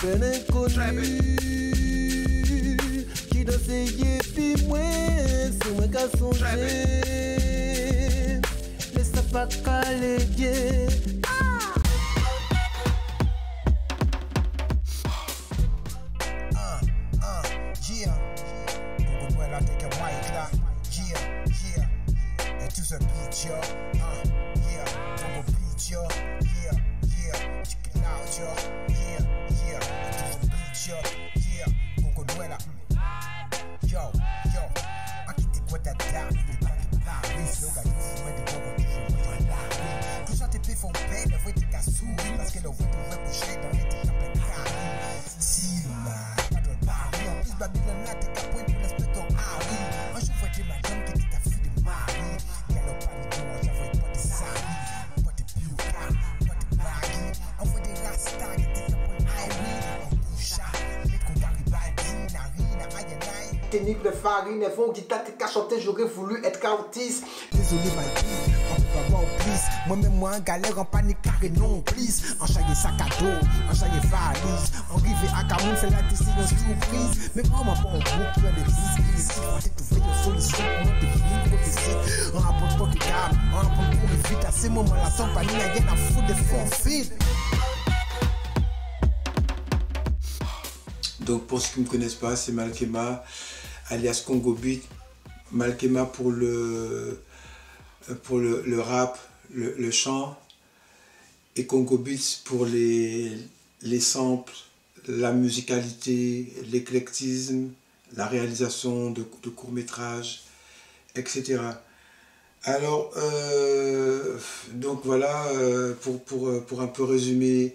peine inconnue qui danse et puis moi c'est moi qui a songé laisse ça pas caler bien. Technique de farine, elles vont guitare qu'à chanter, j'aurais voulu être artiste. Désolé ma vie, on peut pas voir plus. Moi-même moi en galère, en panique carré non plus. En chaque sac à dos, en chaque valise. En rivé à Cameroun, c'est la décision surprise. Mais vraiment pas en groupe, plein de visites. Ici, on est tout fait de solutions pour notre vie, prophétie. On rapporte pas que gamme, on rapporte pour les vite. À ces moments-là, sans panique, il y a rien à foutre de forfait. Donc pour ceux qui ne me connaissent pas, c'est Malkema, alias Congo Beat. Malkema pour le rap, le chant, et Congo Beats pour les samples, la musicalité, l'éclectisme, la réalisation de courts-métrages, etc. Alors, donc voilà, pour un peu résumer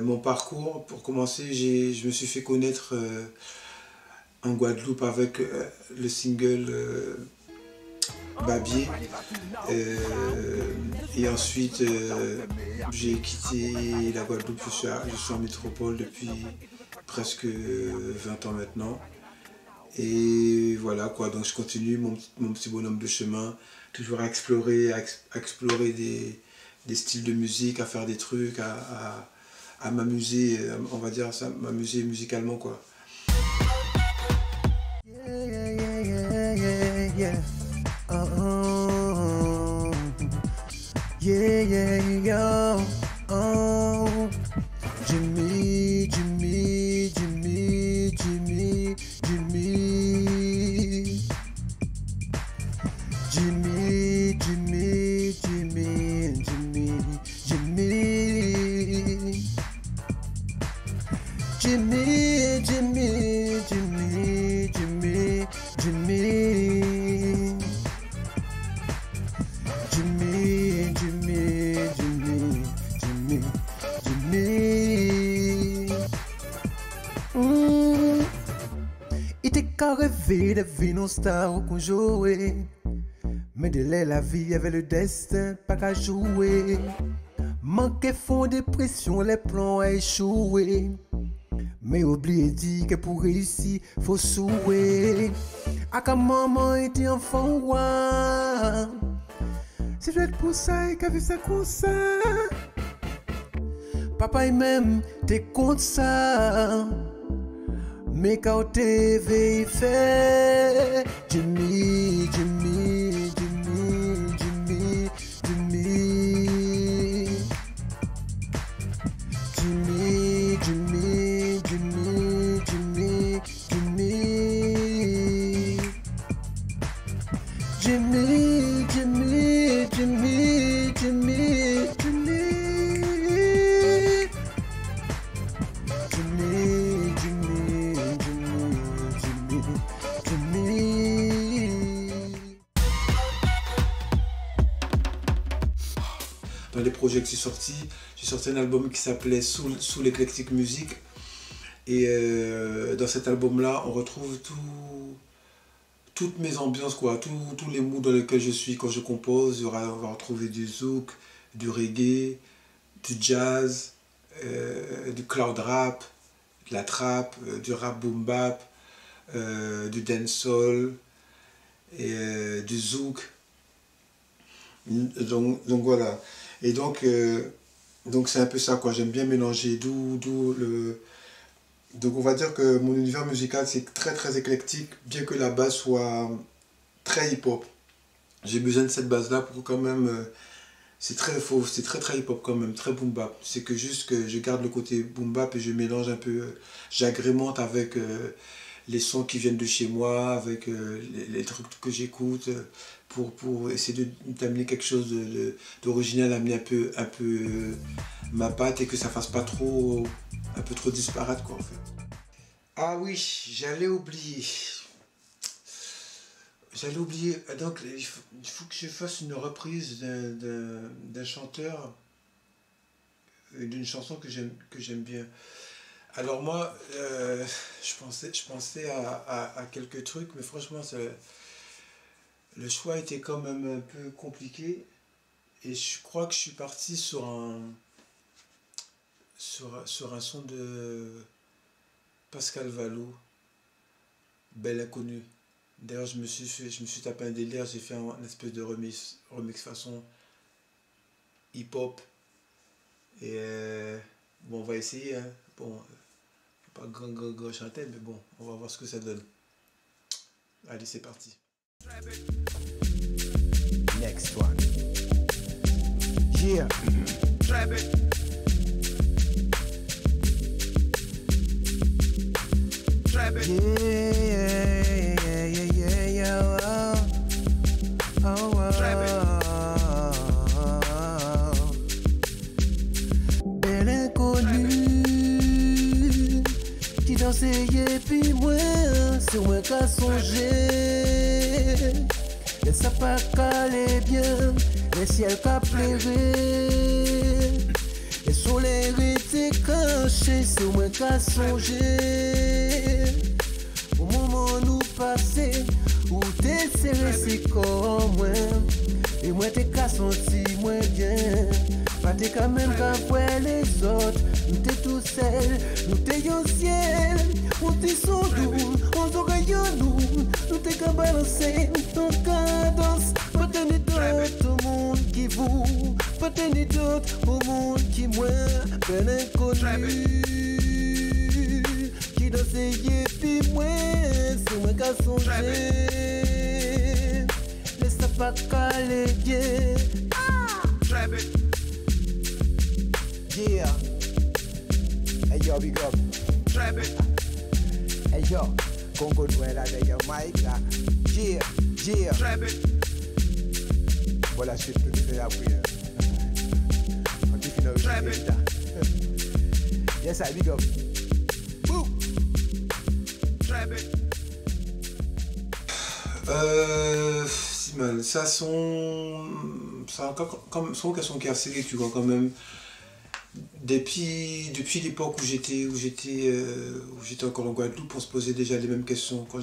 mon parcours, pour commencer, je me suis fait connaître en Guadeloupe avec le single Babier, et ensuite j'ai quitté la Guadeloupe, je suis en métropole depuis presque 20 ans maintenant, et voilà quoi. Donc je continue mon petit bonhomme de chemin, toujours à explorer des styles de musique, à faire des trucs, à m'amuser, on va dire ça, m'amuser musicalement quoi. Jimmy, Jimmy, Jimmy, Jimmy, Jimmy, Jimmy, Jimmy, Jimmy, Jimmy, Jimmy, Jimmy, Jimmy, Jimmy, Jimmy, Jimmy, Jimmy, Jimmy, Jimmy, Jimmy, Jimmy. Il était qu'à rêver de vie non star qu'on jouait. Mais de là la vie avait le destin pas qu'à jouer. Manquait fond dépression, les plans à échouer. Mais oubliez dit que pour réussir, faut souhaiter. À quand maman était enfant, ouah. Si je vais pour ça et qu'à vivre ça comme ça. Papa et même, t'es contre ça. Mais quand t'es veillé fait, Jimmy, Jimmy, Jimmy, Jimmy, Jimmy, Jimmy, Jimmy, Jimmy, Jimmy, Jimmy, Jimmy, Jimmy, Jimmy, Jimmy, Jimmy. Dans les projets que j'ai sorti un album qui s'appelait Sous l'éclectique musique, et dans cet album là on retrouve toutes mes ambiances quoi, tous les moods dans lesquels je suis quand je compose. On va retrouver du zouk, du reggae, du jazz, du cloud rap, de la trap, du rap boom bap, du dancehall et du zouk. Donc voilà. Et donc c'est un peu ça quoi. J'aime bien mélanger, d'où Donc on va dire que mon univers musical c'est très très éclectique, bien que la base soit très hip-hop. J'ai besoin de cette base-là pour quand même... c'est très faux, c'est très très hip-hop quand même, très boom bap. C'est que juste que je garde le côté boom bap et je mélange un peu, j'agrémente avec les sons qui viennent de chez moi, avec les trucs que j'écoute, pour essayer d'amener quelque chose d'original, amener un peu ma patte et que ça fasse pas trop, un peu trop disparate quoi en fait. Ah oui, j'allais oublier. J'allais oublier, donc il faut que je fasse une reprise d'un chanteur et d'une chanson que j'aime bien. Alors moi, je pensais à quelques trucs, mais franchement, le choix était quand même un peu compliqué. Et je crois que je suis parti sur un son de Pascal Vallot, Belle Inconnue. D'ailleurs, je me suis tapé un délire, j'ai fait un espèce de remix façon hip-hop. Et bon, on va essayer. Hein. Bon, pas grand chanter, mais bon, on va voir ce que ça donne. Allez, c'est parti. Next one. Yeah. Belle inconnue qui dansait et puis moi, c'est moi qui a songé. Et ça pas calé bien, mais si elle qu'a plairé. Et sur les était caché, c'est moi qui a songé. Au moment nous passer, où t'es serré c'est comme moi. Et moi t'es qu'à sentir moins bien. Pas t'es quand même qu'à voir les autres. Nous t'es tout seul, nous t'es au ciel. On t'es son doux, on t'oreille nous. Nous t'es qu'à balancer, ton cadence. Pas tenir d'autres au monde qui vous. Pas tenir d'autres au monde qui moi. Belle inconnue qui danse et puis moi. C'est moi qui a songé. Laisse ça pas caler bien. Yeah. Hey yo, big up. Hey yo, Congo Douala de your mic là. Yeah, yeah. Voilà, je suis tout fait après. On dit qu'il y a yes, I big up. Boom. Si mal, ça comme son question qui a serré, tu vois quand même. Depuis l'époque où j'étais encore en Guadeloupe, on se posait déjà les mêmes questions quand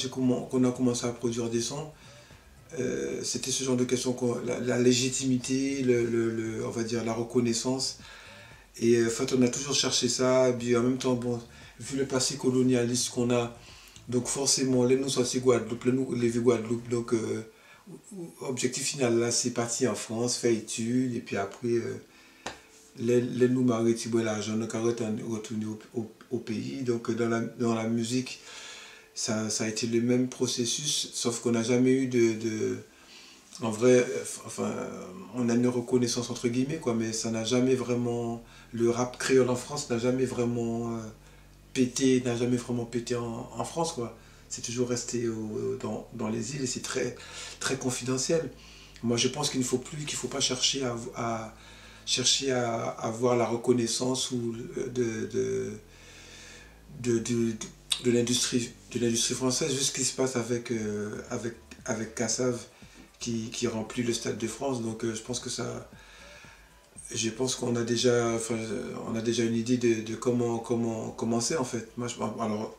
qu'on a commencé à produire des sons. C'était ce genre de questions, la légitimité, on va dire la reconnaissance. Et en fait, on a toujours cherché ça. Et puis en même temps, bon, vu le passé colonialiste qu'on a, donc forcément, les nous sortis Guadeloupe, les vies Guadeloupe, donc objectif final là, c'est parti en France, faire études, et puis après, les nous marrer l'argent, donc à retourner au pays. Donc dans la musique, ça a été le même processus, sauf qu'on n'a jamais eu en vrai, enfin, on a une reconnaissance entre guillemets, quoi, mais ça n'a jamais vraiment, le rap créole en France n'a jamais vraiment pété en France, quoi. C'est toujours resté dans les îles et c'est très, très confidentiel. Moi, je pense qu'il ne faut pas chercher à avoir la reconnaissance de l'industrie française, juste ce qui se passe avec Kassav qui remplit le Stade de France. Donc je pense qu'on a déjà une idée de comment commencer en fait. Moi, alors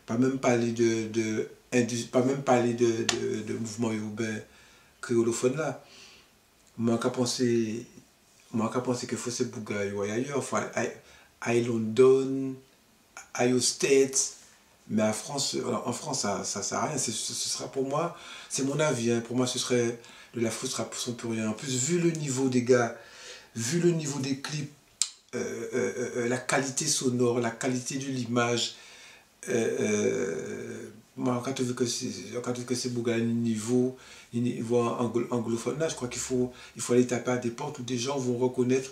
pas même parler de mouvement urbain créolophone là. Moi qu'à penser qu'il faut se bouger ailleurs, enfin à London, à States. Mais en France, ça sert à rien. Ce sera pour moi, c'est mon avis. Hein. Pour moi, ce serait de la frustration pour rien. En plus, vu le niveau des gars, vu le niveau des clips la qualité sonore, la qualité de l'image. Moi, quand tu veux que c'est Bougane niveau anglophone, là, je crois qu'il faut aller taper à des portes où des gens vont reconnaître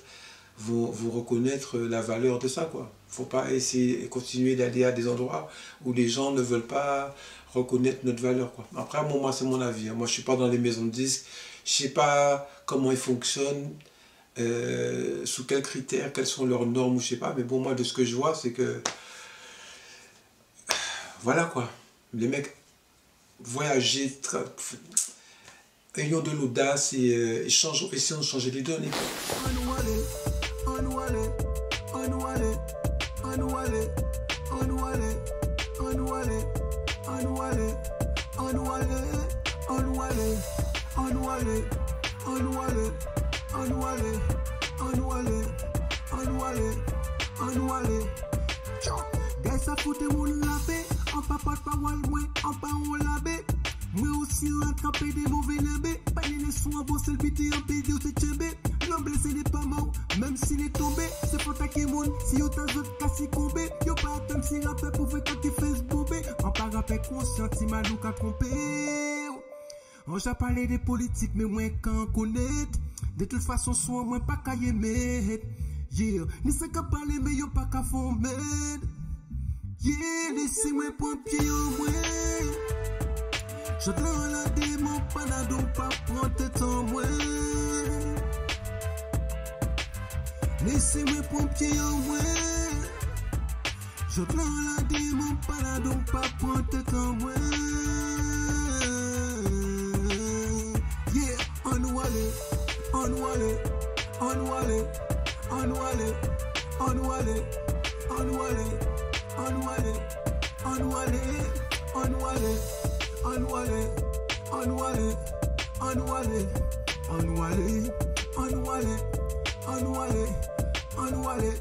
la valeur de ça, quoi. Faut pas essayer de continuer d'aller à des endroits où les gens ne veulent pas reconnaître notre valeur, quoi. Après, moi, c'est mon avis, hein. Moi, je suis pas dans les maisons de disques. Je sais pas comment ils fonctionnent, sous quels critères, quelles sont leurs normes, je sais pas. Mais bon, moi, de ce que je vois, c'est que voilà, quoi. Les mecs voyager, ayons de l'audace et essayons de changer les données. Ça fout mon labé, en papa pas moi, en pas on labé. Moi aussi on attrapé des mauvais labés. Pas les soins avant seul biti en pédé ou c'est tchébé. L'homme blessé n'est pas mort, même s'il est tombé. C'est pour taquer mon, si yo t'as autres cassi combé. Yo pas attendre si rappel pour faire quand tu fais se bobé. En pas rappel conscient, si malou qu'a trompé. On j'ai parlé des politiques, mais moins qu'en connaître. De toute façon, soit moins pas qu'à y mettre. Yeah, ni c'est qu'à parler, mais yo pas qu'à fommer. Yeah, laissez-moi prendre pied au moins. Je dois la démon, pas la donc pas prendre temps moins. Laissez-moi prendre pied au moins. Je dois la démon, pas la donc pas prendre temps moins. Yeah, on wale, on wale, on wale, on wale, on wale, on wale. Unwale, unwale, unwale, unwale, unwale, unwale, unwale, unwale, unwale, unwale.